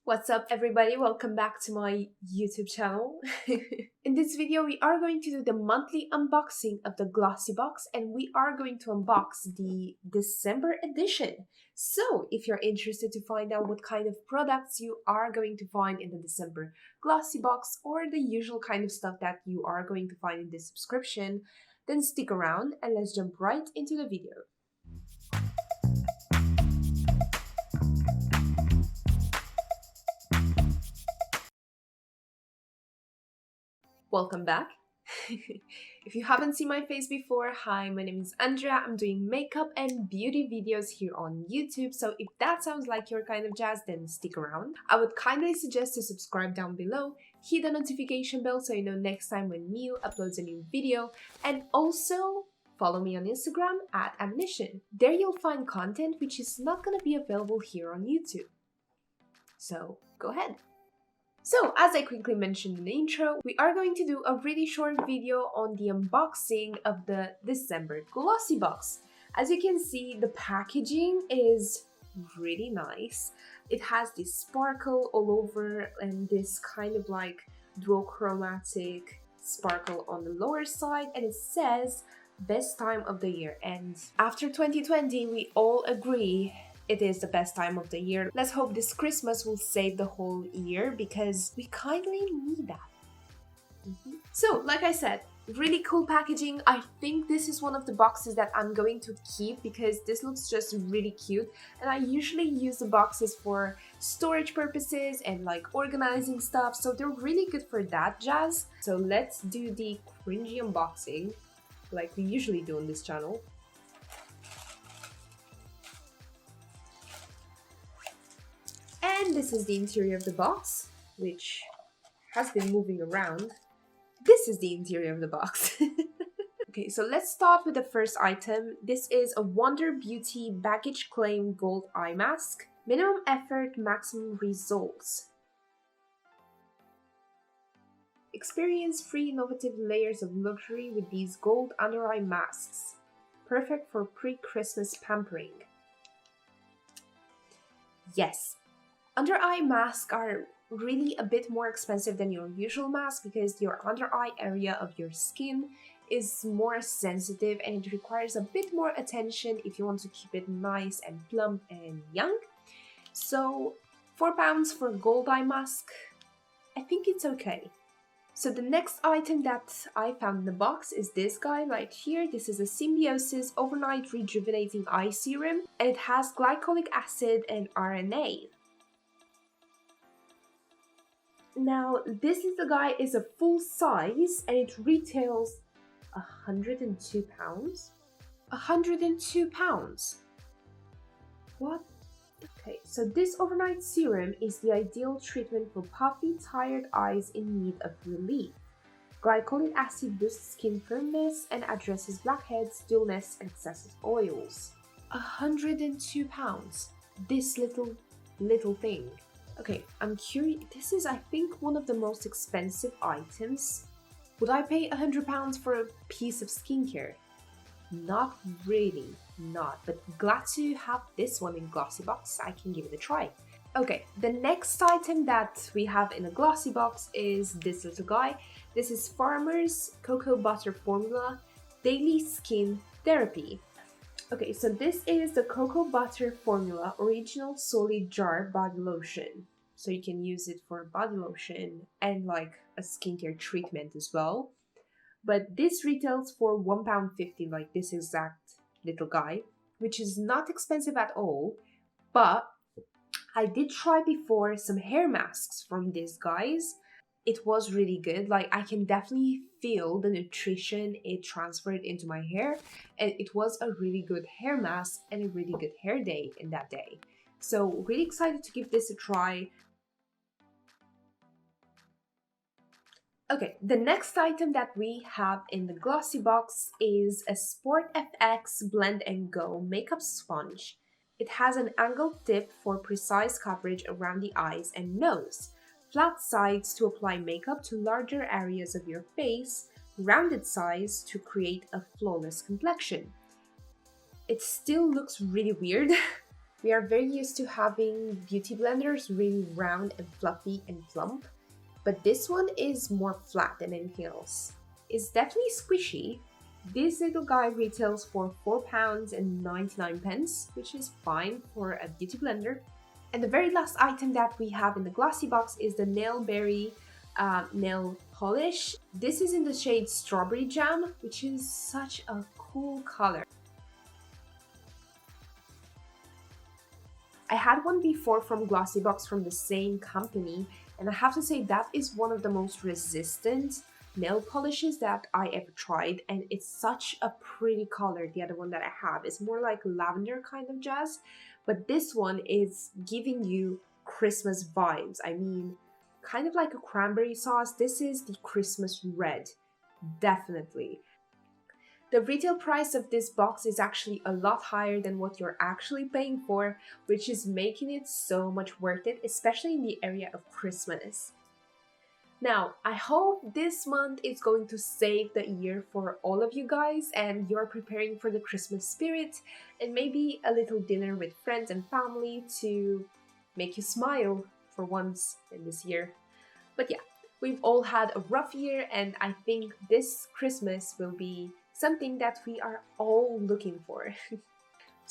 What's up everybody, welcome back to my YouTube channel. In this video we are going to do the monthly unboxing of the Glossybox and we are going to unbox the December edition. So if you're interested to find out what kind of products you are going to find in the December Glossybox or the usual kind of stuff that you are going to find in this subscription, then stick around and let's jump right into the video. Welcome back. If you haven't seen my face before, hi, my name is Andrea. I'm doing makeup and beauty videos here on YouTube, so if that sounds like your kind of jazz, then stick around. I would kindly suggest to subscribe down below, hit the notification bell so you know next time when Mew uploads a new video, and also follow me on Instagram at Ammunition. There you'll find content which is not going to be available here on YouTube. So go ahead. So, as I quickly mentioned in the intro, we are going to do a really short video on the unboxing of the December Glossybox. As you can see, the packaging is really nice. It has this sparkle all over and this kind of like duochromatic sparkle on the lower side, and it says best time of the year. And after 2020, we all agree it is the best time of the year. Let's hope this Christmas will save the whole year because we kindly need that. So, like I said, really cool packaging. I think this is one of the boxes that I'm going to keep because this looks just really cute. And I usually use the boxes for storage purposes and like organizing stuff. So they're really good for that jazz. So let's do the cringy unboxing like we usually do on this channel. And this is the interior of the box, which has been moving around. This is the interior of the box. Okay, so let's start with the first item. This is a Wonder Beauty Baggage Claim Gold Eye Mask. Minimum effort, maximum results. Experience 3 innovative layers of luxury with these gold under eye masks. Perfect for pre-Christmas pampering. Yes. Under eye masks are really a bit more expensive than your usual mask because your under eye area of your skin is more sensitive and it requires a bit more attention if you want to keep it nice and plump and young. So £4 for a gold eye mask, I think it's okay. So the next item that I found in the box is this guy right here. This is a Symbiosis Overnight Rejuvenating Eye Serum and it has glycolic acid and RNA. Now, this little guy is a full size and it retails £102. £102? What? Okay, so this overnight serum is the ideal treatment for puffy, tired eyes in need of relief. Glycolic acid boosts skin firmness and addresses blackheads, dullness, and excessive oils. £102. This little thing. Okay, I'm curious. This is, I think, one of the most expensive items. Would I pay £100 for a piece of skincare? Not really, not. But glad to have this one in Glossybox. I can give it a try. Okay, the next item that we have in a Glossybox is this little guy. This is Farmer's Cocoa Butter Formula Daily Skin Therapy. Okay, so this is the Cocoa Butter Formula Original Solid Jar Body Lotion. So you can use it for body lotion and like a skincare treatment as well. But this retails for £1.50, like this exact little guy, which is not expensive at all. But I did try before some hair masks from these guys. It was really good. Like I can definitely feel the nutrition it transferred into my hair, and it was a really good hair mask and a really good hair day in that day. So really excited to give this a try. Okay, the next item that we have in the Glossybox is a Sport FX Blend and Go Makeup Sponge. It has an angled tip for precise coverage around the eyes and nose, flat sides to apply makeup to larger areas of your face, rounded sides to create a flawless complexion. It still looks really weird, We are very used to having beauty blenders really round and fluffy and plump, but this one is more flat than anything else. It's definitely squishy. This little guy retails for £4.99, which is fine for a beauty blender. And the very last item that we have in the Glossybox is the Nailberry nail polish. This is in the shade Strawberry Jam, which is such a cool color. I had one before from Glossybox from the same company, and I have to say that is one of the most resistant nail polishes that I ever tried, and it's such a pretty color. The other one that I have is more like lavender kind of jazz, but this one is giving you Christmas vibes. I mean, kind of like a cranberry sauce. This is the Christmas red, definitely. The retail price of this box is actually a lot higher than what you're actually paying for, which is making it so much worth it, especially in the area of Christmas. Now, I hope this month is going to save the year for all of you guys and you're preparing for the Christmas spirit and maybe a little dinner with friends and family to make you smile for once in this year. But yeah, we've all had a rough year and I think this Christmas will be something that we are all looking for.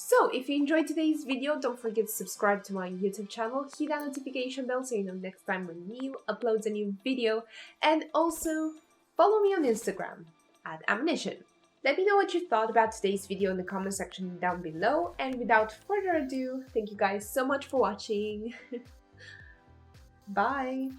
So, if you enjoyed today's video, don't forget to subscribe to my YouTube channel, hit that notification bell so you know next time when Mew uploads a new video, and also follow me on Instagram at Ammunition. Let me know what you thought about today's video in the comment section down below, and without further ado, thank you guys so much for watching. Bye!